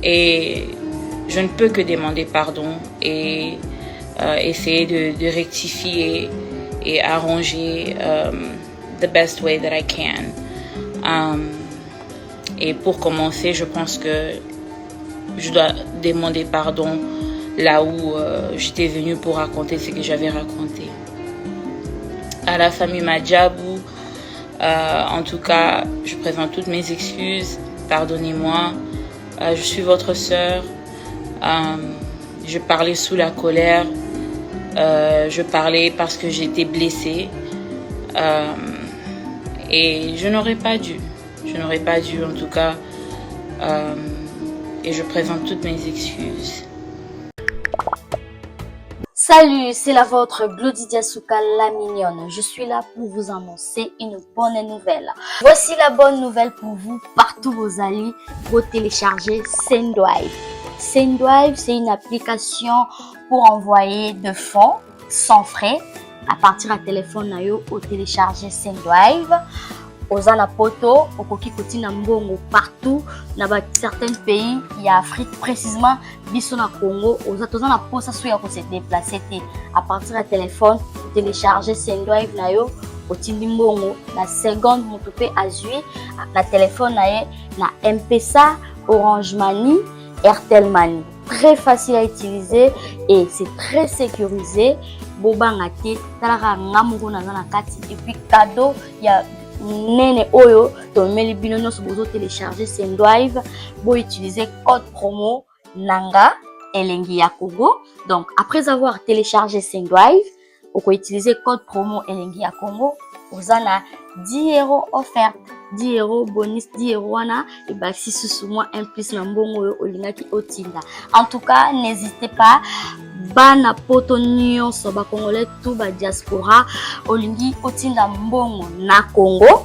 Et je ne peux que demander pardon et essayer de rectifier et arranger the best way that I can. Et pour commencer, je pense que je dois demander pardon là où j'étais venue pour raconter ce que j'avais raconté. À la famille Madjabou, en tout cas, je présente toutes mes excuses. Pardonnez-moi. Je suis votre sœur. Je parlais sous la colère. Je parlais parce que j'étais blessée. Et je n'aurais pas dû. Je n'aurais pas dû, en tout cas. Et je présente toutes mes excuses. Salut, c'est la vôtre Glody Diasuka la mignonne. Je suis là pour vous annoncer une bonne nouvelle. Voici la bonne nouvelle pour vous partout où vous allez. Vous télécharger Sendwave. Sendwave, c'est une application pour envoyer de fonds sans frais à partir du téléphone nayo au télécharger Sendwave. Oza na poto, okoki kotina mbongo partout na certains pays y a Afrique, précisément biso na Congo. Oza toza na posa so ya ko se déplacer te à partir du téléphone, télécharger Sendwave na yo, otindi mbongo na seconde moto pe azui na téléphone na ye na M-Pesa, Orange Money, Airtel Money. Très facile à utiliser et c'est très sécurisé. Bobanga te talaka ngamungo na na kati et puis cadeau ya nene oyo to meli bino nyonso bozo télécharger Sendwave bo utiliser code promo nanga elengi ya Congo. Donc après avoir téléchargé Sendwave, on peut utiliser code promo elengi ya Congo, vous en a 10 € offert, 10 € bonus, 10 € wana et bah si sous moi un plus na mbongo olingaki otinda. En tout cas, n'hésitez pas bana poto nyonso ba congolais tout ba diaspora olingi otinda mbongo na Congo,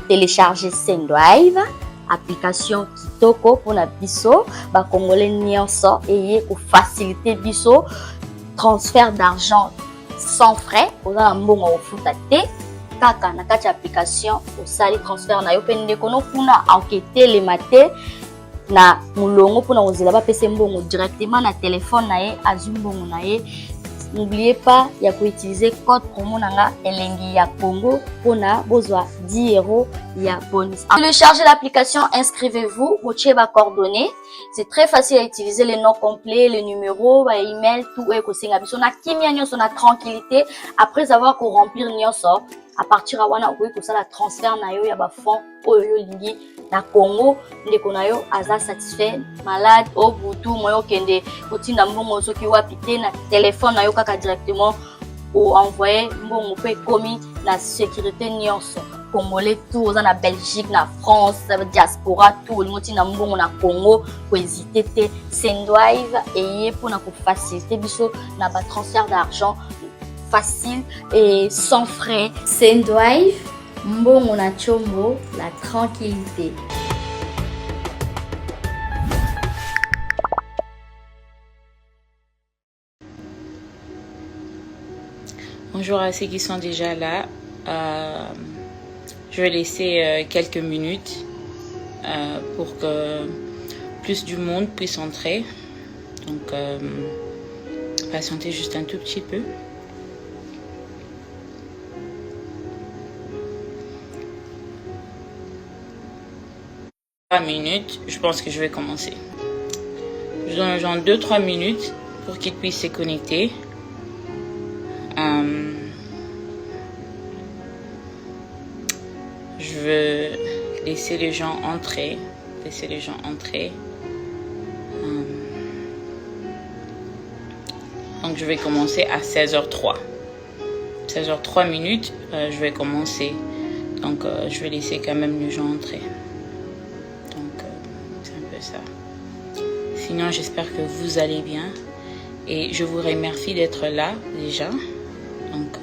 télécharger Sendwave, application kitoko pour na biso ba congolais nyonso et pour faciliter biso transfert d'argent sans frais. Oza mbongo ofuta te kaka na kati application osali transfert na yo pende kono kuna enquêter les maté na mulongo pour na ozela ba pese mbongo directement na téléphone na ye azui mbongo na ye. N'oubliez pas ya ko utiliser code promo nanga elengi ya Congo pour na bozwa 10 € ya bonus. Téléchargez l'application, inscrivez-vous, botiez ba coordonnées. C'est très facile à utiliser, les noms complets, les numéros, ba email, tout est ko singa biso na kimia nyonso na tranquillité après avoir ko remplir nyonso. À partir à wana okoki kosala transfert na yo ya ba fonds oyo lingi na Congo ndeko na yo aza satisfait malade au butu moyo kende kotinda mbongo soki wapi te na téléphone na yo kaka directement ou envoyer mbongo pe komi na sécurité nyonso congolais tout oza na Belgique na France diaspora tout motina mbongo na Congo ko hésiter te Sendwave et pour na ko faciliter biso na ba transfert d'argent facile et sans frais. Sendwave, mbongo na chombo, la tranquillité. Bonjour à ceux qui sont déjà là. Je vais laisser quelques minutes pour que plus du monde puisse entrer. Donc, patientez juste un tout petit peu. Minutes, je pense que je vais commencer. Je donne genre 2-3 minutes pour qu'ils puissent se connecter. Je veux laisser les gens entrer. Donc je vais commencer à 16h03. 16h03 minutes, je vais commencer. Donc je vais laisser quand même les gens entrer. Ça. Sinon, j'espère que vous allez bien et je vous remercie d'être là déjà. Donc,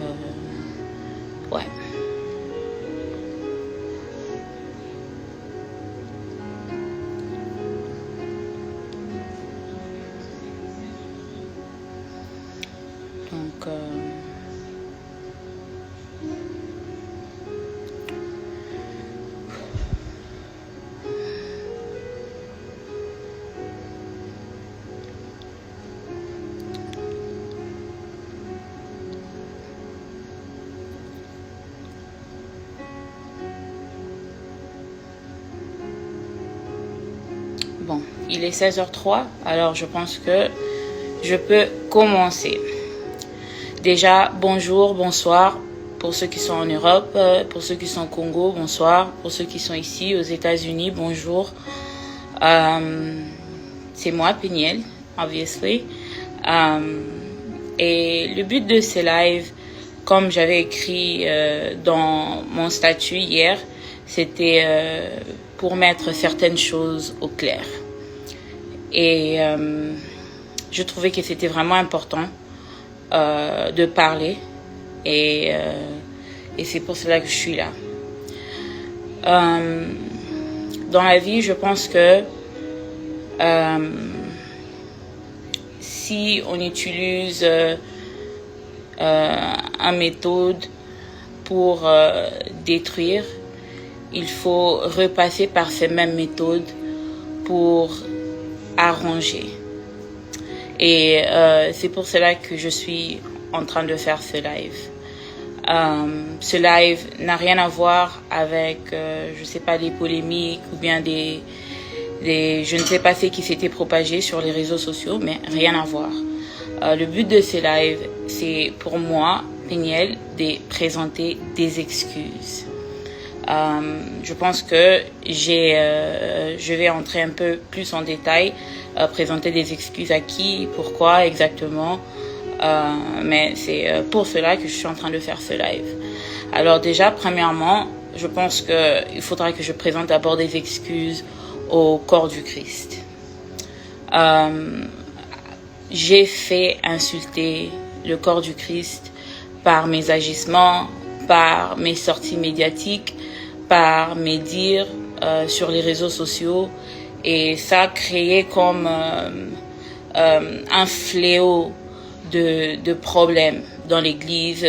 ouais. Donc, Bon, il est 16h03, alors je pense que je peux commencer. Déjà, bonjour, bonsoir pour ceux qui sont en Europe, pour ceux qui sont au Congo, bonsoir. Pour ceux qui sont ici aux États-Unis, bonjour. C'est moi, Peniel, obviously. Et le but de ces lives, comme j'avais écrit dans mon statut hier, c'était pour mettre certaines choses au clair. Et je trouvais que c'était vraiment important de parler. Et c'est pour cela que je suis là. Dans la vie, je pense que si on utilise une méthode pour détruire, il faut repasser par ces mêmes méthodes pour arranger. Et c'est pour cela que je suis en train de faire ce live. Ce live n'a rien à voir avec, je sais pas, des polémiques ou bien je ne sais pas ce qui s'était propagé sur les réseaux sociaux, mais rien à voir. Le but de ce live, c'est pour moi, Peniel, de présenter des excuses. Je pense que je vais entrer un peu plus en détail, présenter des excuses à qui, pourquoi exactement. Mais c'est pour cela que je suis en train de faire ce live. Alors déjà, premièrement, je pense qu'il faudra que je présente d'abord des excuses au corps du Christ. J'ai fait insulter le corps du Christ par mes agissements, par mes sorties médiatiques, par mes dires sur les réseaux sociaux. Et ça a créé comme un fléau de problèmes dans l'église,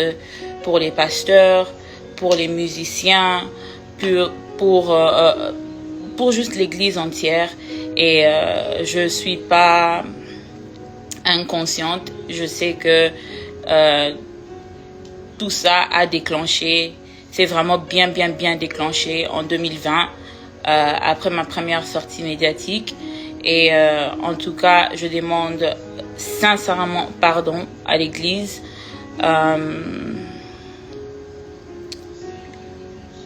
pour les pasteurs, pour les musiciens, pour juste l'église entière. Et je suis pas inconsciente. Je sais que tout ça a déclenché, c'est vraiment bien déclenché en 2020, après ma première sortie médiatique. Et en tout cas, je demande sincèrement pardon à l'église.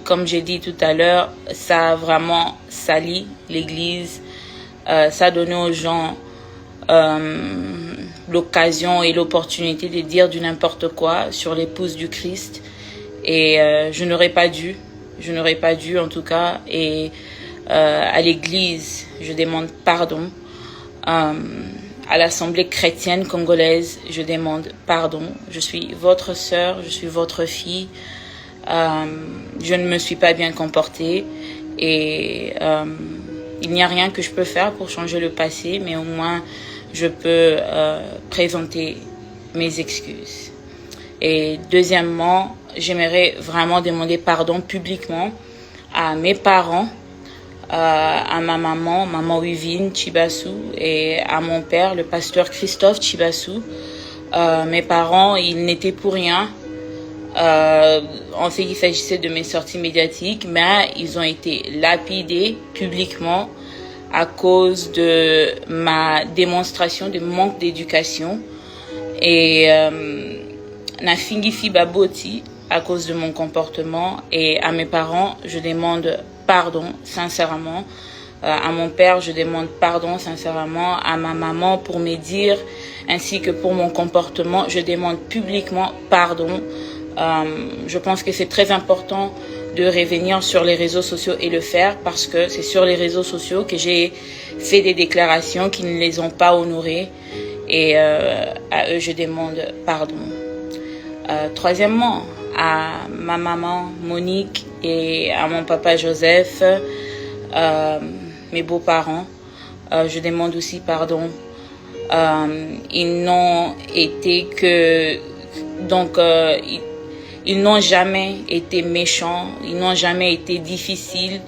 Comme j'ai dit tout à l'heure, ça a vraiment sali l'église. Ça a donné aux gens l'occasion et l'opportunité de dire du n'importe quoi sur l'épouse du Christ. Et je n'aurais pas dû en tout cas. Et à l'église, je demande pardon. À l'Assemblée chrétienne congolaise, je demande pardon. Je suis votre sœur, je suis votre fille. Je ne me suis pas bien comportée et il n'y a rien que je peux faire pour changer le passé, mais au moins je peux présenter mes excuses. Et deuxièmement, j'aimerais vraiment demander pardon publiquement à mes parents, à ma maman Wivine Chibasu, et à mon père, le pasteur Christophe Chibasu. Mes parents, ils n'étaient pour rien en ce qui s'agissait de mes sorties médiatiques, mais ils ont été lapidés publiquement à cause de ma démonstration de manque d'éducation. Et Nafingifi Baboti à cause de mon comportement. Et à mes parents, je demande pardon sincèrement. À mon père, je demande pardon sincèrement. À ma maman pour mes dires ainsi que pour mon comportement, je demande publiquement pardon. Je pense que c'est très important de revenir sur les réseaux sociaux et le faire, parce que c'est sur les réseaux sociaux que j'ai fait des déclarations qui ne les ont pas honorées, et à eux je demande pardon. Troisièmement, à ma maman Monique et à mon papa Joseph, mes beaux-parents, je demande aussi pardon. Ils n'ont été que ils n'ont jamais été méchants, ils n'ont jamais été difficiles.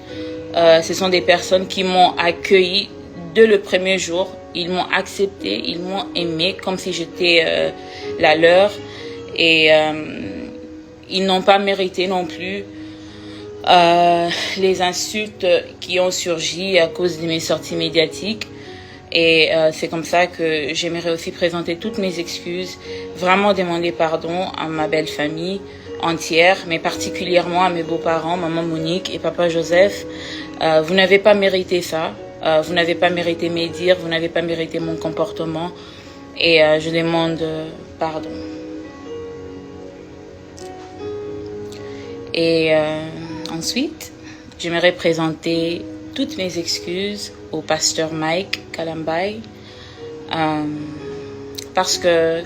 Ce sont des personnes qui m'ont accueilli dès le premier jour. Ils m'ont accepté, ils m'ont aimé comme si j'étais la leur. Et ils n'ont pas mérité non plus les insultes qui ont surgi à cause de mes sorties médiatiques. Et c'est comme ça que j'aimerais aussi présenter toutes mes excuses, vraiment demander pardon à ma belle famille entière, mais particulièrement à mes beaux-parents, maman Monique et papa Joseph. Vous n'avez pas mérité ça, vous n'avez pas mérité mes dires, vous n'avez pas mérité mon comportement, et je demande pardon. Et ensuite, j'aimerais présenter toutes mes excuses au pasteur Mike Kalambay, parce que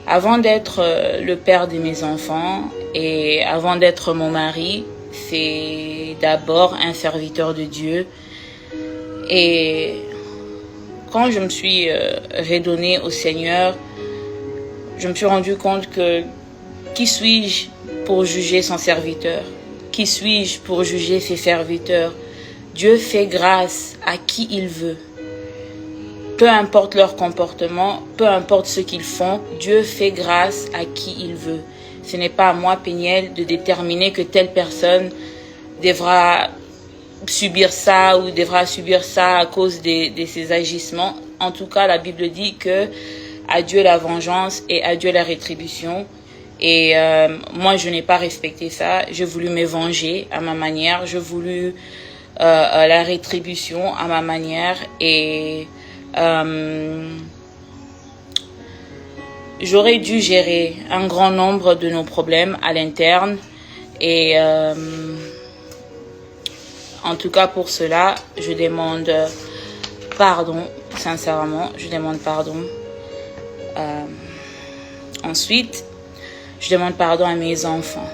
avant d'être le père de mes enfants et avant d'être mon mari, c'est d'abord un serviteur de Dieu. Et quand je me suis redonnée au Seigneur, je me suis rendu compte que qui suis-je pour juger son serviteur? Qui suis-je pour juger ses serviteurs? Dieu fait grâce à qui il veut. Peu importe leur comportement, peu importe ce qu'ils font, Dieu fait grâce à qui il veut. Ce n'est pas à moi, Péniel, de déterminer que telle personne devra subir ça ou devra subir ça à cause de ses agissements. En tout cas, la Bible dit que à Dieu la vengeance et à Dieu la rétribution. Et moi, je n'ai pas respecté ça. J'ai voulu me venger à ma manière. J'ai voulu la rétribution à ma manière. Et j'aurais dû gérer un grand nombre de nos problèmes à l'interne. Et en tout cas, pour cela, je demande pardon. Sincèrement, je demande pardon. Ensuite, je demande pardon à mes enfants,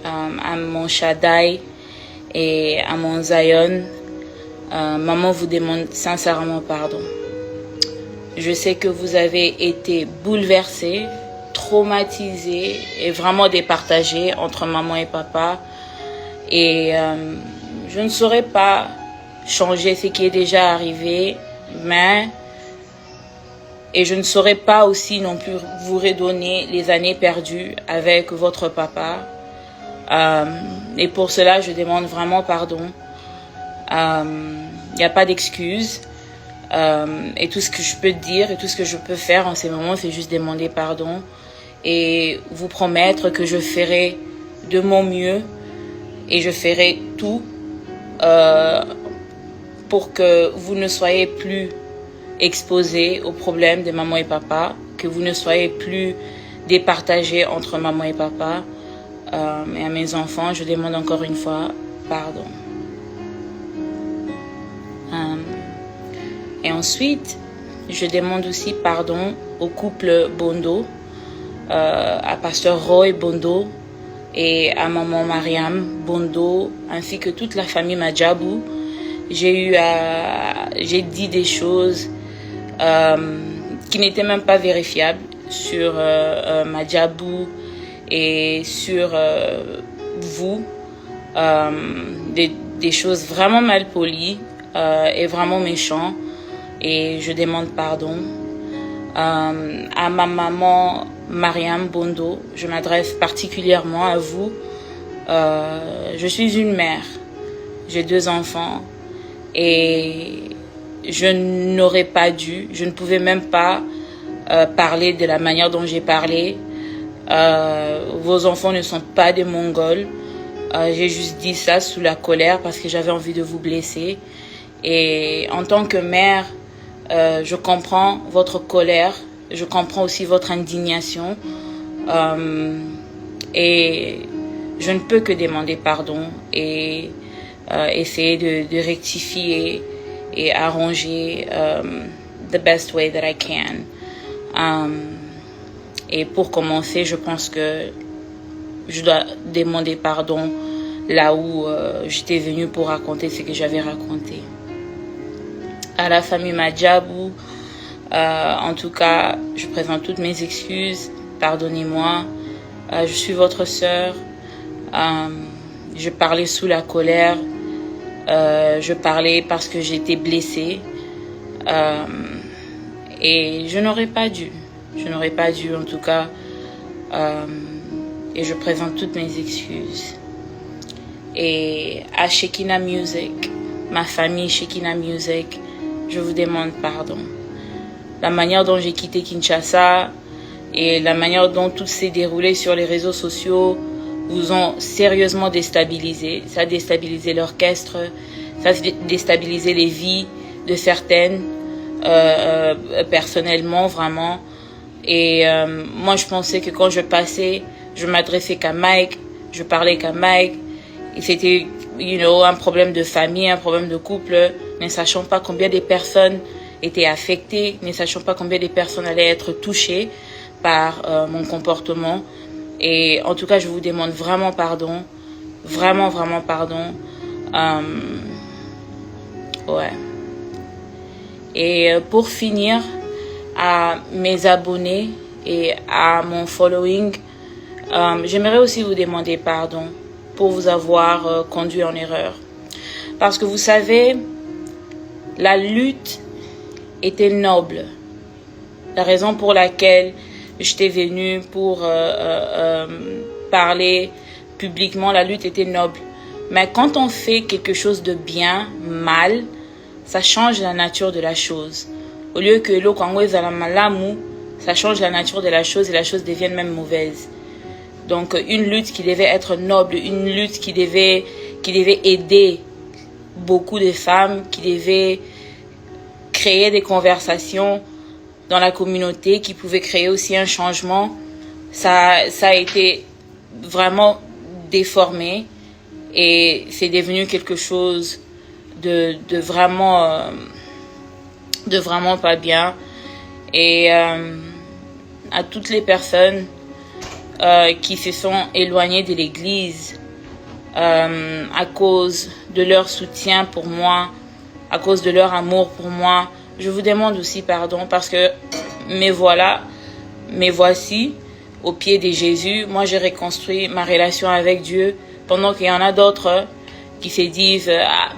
à mon Shaddai et à mon Zion. Maman vous demande sincèrement pardon. Je sais que vous avez été bouleversés, traumatisés et vraiment départagés entre maman et papa. Et je ne saurais pas changer ce qui est déjà arrivé, et je ne saurais pas aussi non plus vous redonner les années perdues avec votre papa. Et pour cela, je demande vraiment pardon. Il n'y a pas d'excuse. Et tout ce que je peux dire et tout ce que je peux faire en ces moments, c'est juste demander pardon. Et vous promettre que je ferai de mon mieux. Et je ferai tout pour que vous ne soyez plus exposés aux problèmes de maman et papa, que vous ne soyez plus départagés entre maman et papa. Et à mes enfants, je demande encore une fois pardon. Et ensuite, je demande aussi pardon au couple Bondo, à pasteur Roy Bondo et à maman Mariam Bondo, ainsi que toute la famille Madjabou. J'ai dit des choses qui n'étaient même pas vérifiables sur Madjabou et sur vous, des choses vraiment mal polies et vraiment méchantes, et je demande pardon. À ma maman Mariam Bondo, je m'adresse particulièrement à vous. Je suis une mère, j'ai 2 enfants et je n'aurais pas dû, je ne pouvais même pas parler de la manière dont j'ai parlé. Vos enfants ne sont pas des Mongols. J'ai juste dit ça sous la colère parce que j'avais envie de vous blesser. Et en tant que mère, je comprends votre colère, je comprends aussi votre indignation, et je ne peux que demander pardon et essayer de rectifier et arranger the best way that I can. Et pour commencer, je pense que je dois demander pardon là où j'étais venue pour raconter ce que j'avais raconté. À la famille Madjabou, en tout cas, je présente toutes mes excuses. Pardonnez-moi. Je suis votre sœur. Je parlais sous la colère. Je parlais parce que j'étais blessée. Et je n'aurais pas dû. Je n'aurais pas dû, en tout cas. Et je présente toutes mes excuses. et à Shekinah Music, ma famille Shekinah Music, je vous demande pardon. La manière dont j'ai quitté Kinshasa et la manière dont tout s'est déroulé sur les réseaux sociaux vous ont sérieusement déstabilisé. Ça a déstabilisé l'orchestre, ça a déstabilisé les vies de certaines, personnellement, vraiment. Et moi, je pensais que quand je passais, je m'adressais qu'à Mike, je parlais qu'à Mike. Et c'était, un problème de famille, un problème de couple, ne sachant pas combien de personnes étaient affectées, ne sachant pas combien de personnes allaient être touchées par mon comportement. Et en tout cas, je vous demande vraiment pardon. Vraiment, vraiment pardon. Ouais. Et pour finir, à mes abonnés et à mon following, j'aimerais aussi vous demander pardon pour vous avoir conduit en erreur. Parce que vous savez, la lutte était noble. La raison pour laquelle j'étais venue pour parler publiquement, la lutte était noble. Mais quand on fait quelque chose de bien, mal, ça change la nature de la chose. Au lieu que l'eau la malamu, ça change la nature de la chose et la chose devient même mauvaise. Donc une lutte qui devait être noble, une lutte qui devait aider beaucoup de femmes, qui devait créer des conversations dans la communauté, qui pouvait créer aussi un changement, ça a été vraiment déformé et c'est devenu quelque chose de vraiment pas bien. Et à toutes les personnes qui se sont éloignées de l'église à cause de leur soutien pour moi, à cause de leur amour pour moi, je vous demande aussi pardon parce que me voici au pied de Jésus. Moi, j'ai reconstruit ma relation avec Dieu pendant qu'il y en a d'autres qui se disent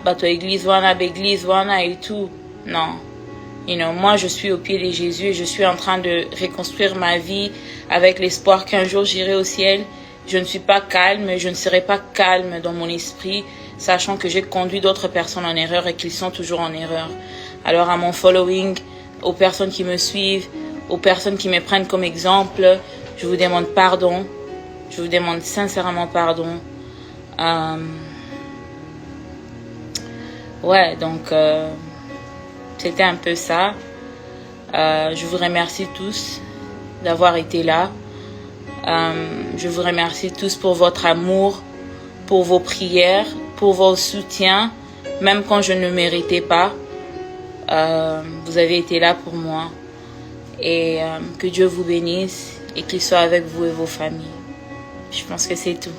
bateau église wana et tout. Non. Moi, je suis au pied de Jésus et je suis en train de reconstruire ma vie avec l'espoir qu'un jour j'irai au ciel. Je ne suis pas calme, je ne serai pas calme dans mon esprit, sachant que j'ai conduit d'autres personnes en erreur et qu'ils sont toujours en erreur. Alors à mon following, aux personnes qui me suivent, aux personnes qui me prennent comme exemple, je vous demande pardon. Je vous demande sincèrement pardon. Donc c'était un peu ça. Je vous remercie tous d'avoir été là. Je vous remercie tous pour votre amour, pour vos prières, pour vos soutiens, même quand je ne méritais pas. Vous avez été là pour moi. Et que Dieu vous bénisse et qu'il soit avec vous et vos familles. Je pense que c'est tout.